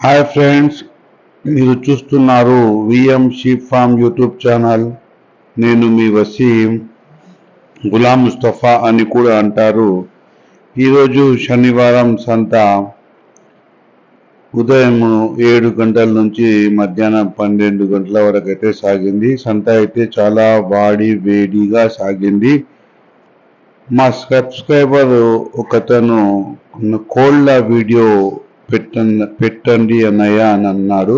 Hi friends, మీరు చూస్తున్నారు VM sheep farm YouTube channel. నేను మీ వసీం, గులాం ముస్తఫా అని కూడా అంటారు. ఈరోజు శనివారం సంత ఉదయం 7 గంటల నుంచి మధ్యాహ్నం 12 గంటల వరకు అయితే సాగింది. సంత అయితే చాలా వేడిగా సాగింది. మా సబ్స్క్రైబర్ ఒకతను కోళ్ళ వీడియో పెట్టండి అన్నయ్య అని అన్నాడు.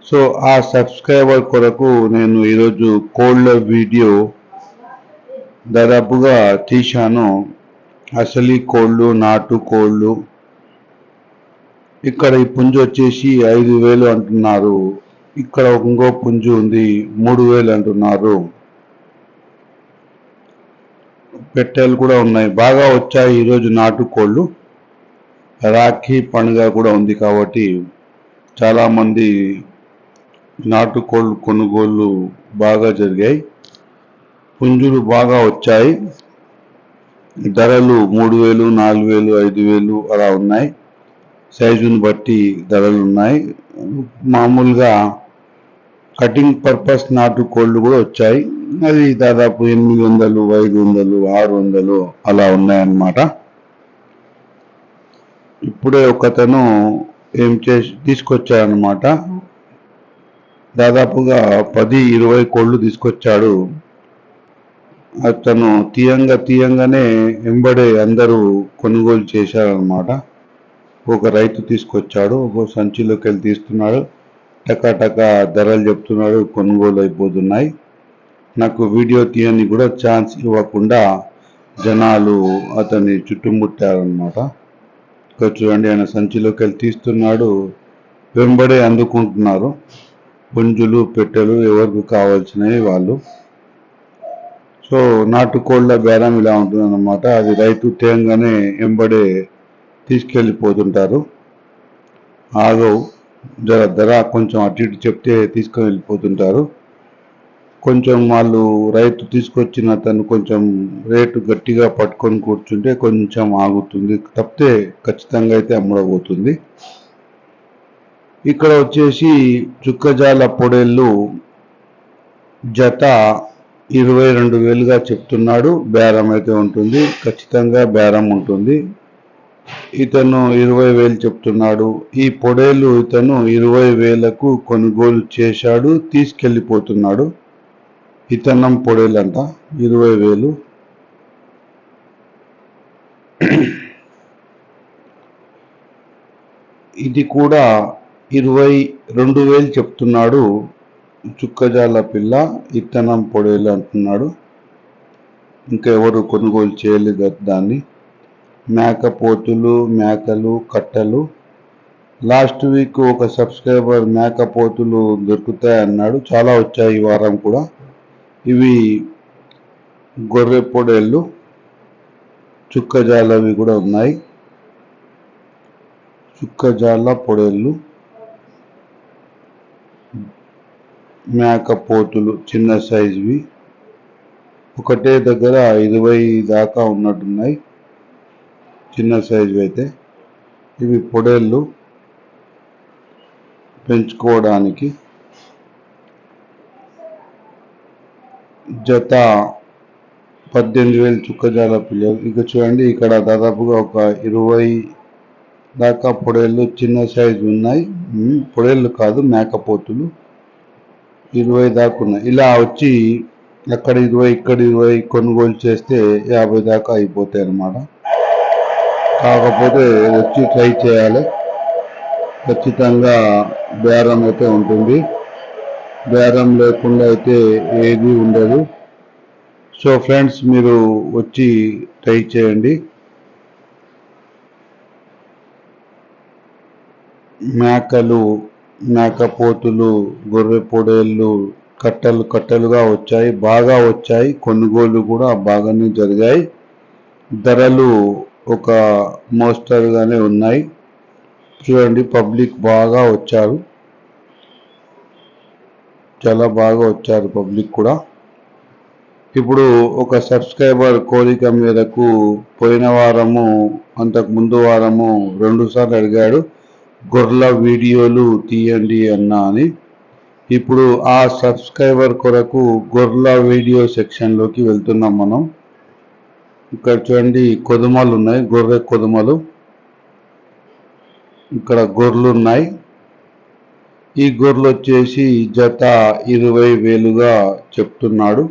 సో ఆ సబ్స్క్రైబర్ కొరకు నేను ఈరోజు కోళ్ళ వీడియో దాదాపుగా తీశాను. అసలు కోళ్ళు, నాటు కోళ్ళు. ఇక్కడ ఈ పుంజు వచ్చేసి 5,000 అంటున్నారు. ఇక్కడ ఇంకో పుంజు ఉంది, 3,000 అంటున్నారు. పెట్టెలు కూడా ఉన్నాయి. బాగా వచ్చాయి ఈరోజు నాటు కోళ్ళు. రాఖీ పండుగ కూడా ఉంది కాబట్టి చాలామంది నాటుకోళ్ళు కొనుగోళ్ళు బాగా జరిగాయి. పుంజులు బాగా వచ్చాయి. ధరలు 3,000, 4,000, 5,000 అలా ఉన్నాయి. సైజుని బట్టి ధరలు ఉన్నాయి. మామూలుగా కటింగ్ పర్పస్ నాటుకోళ్ళు కూడా వచ్చాయి. అది దాదాపు 800, 500, 600 అలా ఉన్నాయన్నమాట. ఇప్పుడే ఒకతను తీసుకొచ్చాడనమాట. దాదాపుగా 10-20 కోళ్ళు తీసుకొచ్చాడు. అతను తీయంగానే వెంబడే అందరూ కొనుగోలు చేశారనమాట. ఒక రైతు తీసుకొచ్చాడు, ఒక సంచిలోకి వెళ్ళి తీస్తున్నాడు. టకా ధరలు చెప్తున్నాడు, కొనుగోలు అయిపోతున్నాయి. నాకు వీడియో తీయని కూడా ఛాన్స్ ఇవ్వకుండా జనాలు అతన్ని చుట్టుముట్టారనమాట. చూడండి, ఆయన సంచిలోకి వెళ్ళి తీస్తున్నాడు, వెంబడే అందుకుంటున్నారు. పుంజులు, పెట్టెలు ఎవరికి కావాల్సినవి వాళ్ళు. సో నాటుకోళ్ళ బేరం ఇలా ఉంటుంది అన్నమాట. అది రైతు తేంగానే వెంబడే తీసుకెళ్ళిపోతుంటారు. ఆగవు, ధర కొంచెం అటు ఇటు చెప్తే తీసుకొని వెళ్ళిపోతుంటారు. కొంచెం వాళ్ళు రైతు తీసుకొచ్చిన అతను కొంచెం రేటు గట్టిగా పట్టుకొని కూర్చుంటే కొంచెం ఆగుతుంది, తప్పితే ఖచ్చితంగా అయితే అమ్ముడబోతుంది. ఇక్కడ వచ్చేసి చుక్కజాల పొడేళ్ళు జత 22,000గా చెప్తున్నాడు. బేరం అయితే ఉంటుంది, ఖచ్చితంగా బేరం ఉంటుంది. ఇతను 20,000 చెప్తున్నాడు. ఈ పొడేళ్ళు ఇతను 20,000కు కొనుగోలు చేశాడు, తీసుకెళ్ళిపోతున్నాడు. ఇతన్నం పొడేలంట 20,000. ఇది కూడా 22,000 చెప్తున్నాడు. చుక్కజాల పిల్ల, ఇత్తనం పొడేలు అంటున్నాడు. ఇంకా ఎవరు కొనుగోలు చేయలేదు దాన్ని. మేకపోతులు, మేకలు, కట్టలు. లాస్ట్ వీక్ ఒక సబ్స్క్రైబర్ మేకపోతులు దొరుకుతాయి అన్నాడు. చాలా వచ్చాయి ఈ వారం కూడా. ఇవి గొర్రె పొడేళ్ళు, చుక్కజాలవి కూడా ఉన్నాయి. చుక్కజాల పొడేళ్ళు, మేకపోతులు చిన్న సైజువి. ఒకటే దగ్గర 20 దాకా ఉన్నట్టున్నాయి, చిన్న సైజు అయితే. ఇవి పొడేళ్ళు పెంచుకోవడానికి. జత 18,000 చుక్కజాల పిల్లలు. ఇక చూడండి, ఇక్కడ దాదాపుగా ఒక 20 దాకా పొడేళ్ళు చిన్న సైజు ఉన్నాయి. పొడేళ్ళు కాదు, మేకపోతులు. 20 దాకా ఉన్నాయి. ఇలా వచ్చి అక్కడ 20, ఇక్కడ 20 కొనుగోలు చేస్తే 50 దాకా అయిపోతాయి అన్నమాట. కాకపోతే వచ్చి ట్రై చేయాలి, ఖచ్చితంగా బేరం అయితే ఉంటుంది. బేరం లేకుండా అయితే ఏది ఉండదు. సో ఫ్రెండ్స్, మీరు వచ్చి ట్రై చేయండి. మేకలు, మేకపోతులు, గొర్రె పొడేళ్ళు కట్టలుగా వచ్చాయి, బాగా వచ్చాయి. కొనుగోలు కూడా బాగానే జరిగాయి. ధరలు ఒక మోస్తరుగానే ఉన్నాయి. చూడండి, పబ్లిక్ బాగా వచ్చారు, చాలా బాగా వచ్చారు పబ్లిక్ కూడా. ఇప్పుడు ఒక సబ్స్క్రైబర్ కోరిక మేరకు పోయిన వారము, అంతకు ముందు వారము 2 సార్లు అడిగాడు. గొర్రెల వీడియోలు తీయండి అన్నా అని. ఇప్పుడు ఆ సబ్స్క్రైబర్ కొరకు గొర్రెల వీడియో సెక్షన్లోకి వెళ్తున్నాం మనం. ఇక్కడ చూడండి కొదుమలు ఉన్నాయి, గొర్రె కొదుమలు. ఇక్కడ గొర్రెలు ఉన్నాయి. ఈ గొర్రెలు వచ్చేసి జత 20,000గా చెప్తున్నాడు.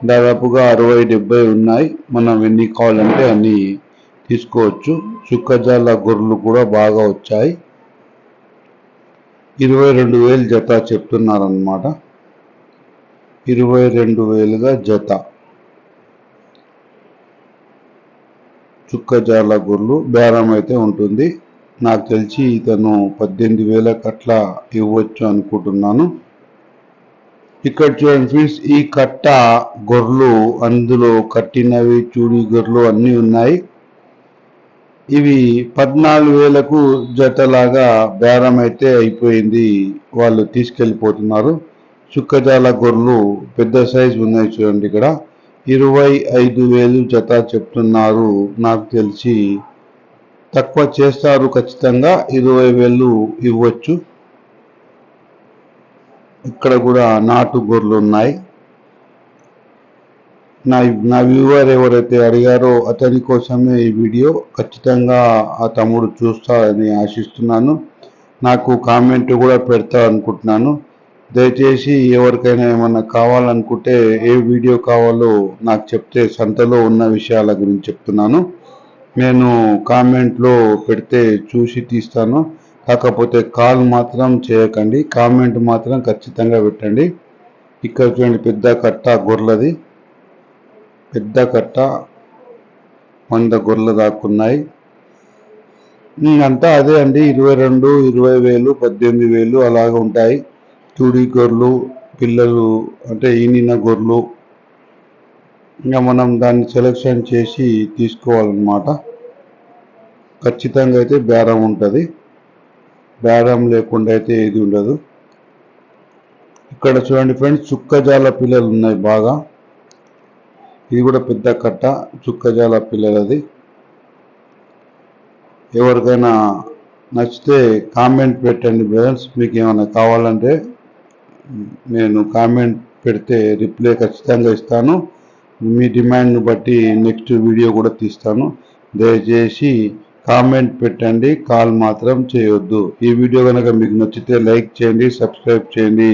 దాదాపుగా 60-70 ఉన్నాయి. మనం ఎన్ని కావాలంటే అన్ని తీసుకోవచ్చు. చుక్కజాల గొర్రెలు కూడా బాగా వచ్చాయి. 22,000 జత చెప్తున్నారన్నమాట. 22,000గా జత చుక్కజాల గొర్రెలు. బేరం అయితే ఉంటుంది. నాకు తెలిసి ఇతను 18,000కి అట్లా ఇవ్వచ్చు అనుకుంటున్నాను. ఇక్కడ చూడండి ఫ్రెండ్స్, ఈ కట్ట గొర్రెలు, అందులో కట్టినవి చూడి గొర్రెలు అన్నీ ఉన్నాయి. ఇవి 14,000కు జతలాగా బేరం అయితే అయిపోయింది. వాళ్ళు తీసుకెళ్ళిపోతున్నారు. చుక్కజాల గొర్రెలు పెద్ద సైజు ఉన్నాయి చూడండి. ఇక్కడ 25,000 జత చెప్తున్నారు. నాకు తెలిసి తక్కువ చేస్తారు ఖచ్చితంగా. 20,000 ఇవ్వచ్చు. ఇక్కడ కూడా నాటు గొర్రెలు ఉన్నాయి. నా వ్యూవర్ ఎవరైతే అడిగారో అతని కోసమే ఈ వీడియో. ఖచ్చితంగా ఆ తమ్ముడు చూస్తారని ఆశిస్తున్నాను. నాకు కామెంట్ కూడా పెడతా అనుకుంటున్నాను. దయచేసి ఎవరికైనా ఏమన్నా కావాలనుకుంటే ఏ వీడియో కావాలో నాకు చెప్తే, సంతలో ఉన్న విషయాల గురించి చెప్తున్నాను. నేను కామెంట్లో పెడితే చూసి తీస్తాను. కాకపోతే కాల్ మాత్రం చేయకండి, కామెంట్ మాత్రం ఖచ్చితంగా పెట్టండి. ఇక్కడ చూడండి పెద్ద కట్ట గొర్రెలది. పెద్ద కట్ట 100 గొర్రెలు దాక్కున్నాయి. అంతా అదే అండి. 22, 20,000, 18,000 అలాగ ఉంటాయి. చూడి గొర్రెలు, పిల్లలు అంటే ఈనిన గొర్రెలు. ఇంకా మనం దాన్ని సెలెక్షన్ చేసి తీసుకోవాలన్నమాట. ఖచ్చితంగా అయితే బేరం ఉంటుంది. బేరం లేకుండా అయితే ఏది ఉండదు. ఇక్కడ చూడండి ఫ్రెండ్స్, చుక్కజాల పిల్లలు ఉన్నాయి బాగా. ఇది కూడా పెద్ద కట్ట చుక్కజాల పిల్లలది. ఎవరికైనా నచ్చితే కామెంట్ పెట్టండి బ్రదర్స్. మీకు ఏమైనా కావాలంటే నేను కామెంట్ పెడితే రిప్లై ఖచ్చితంగా ఇస్తాను. మీ డిమాండ్ను బట్టి నెక్స్ట్ వీడియో కూడా తీస్తాను. దయచేసి కామెంట్ పెట్టండి, కాల్ మాత్రం చేయొద్దు. ఈ వీడియో కనుక మీకు నచ్చితే లైక్ చేయండి, సబ్స్క్రైబ్ చేయండి.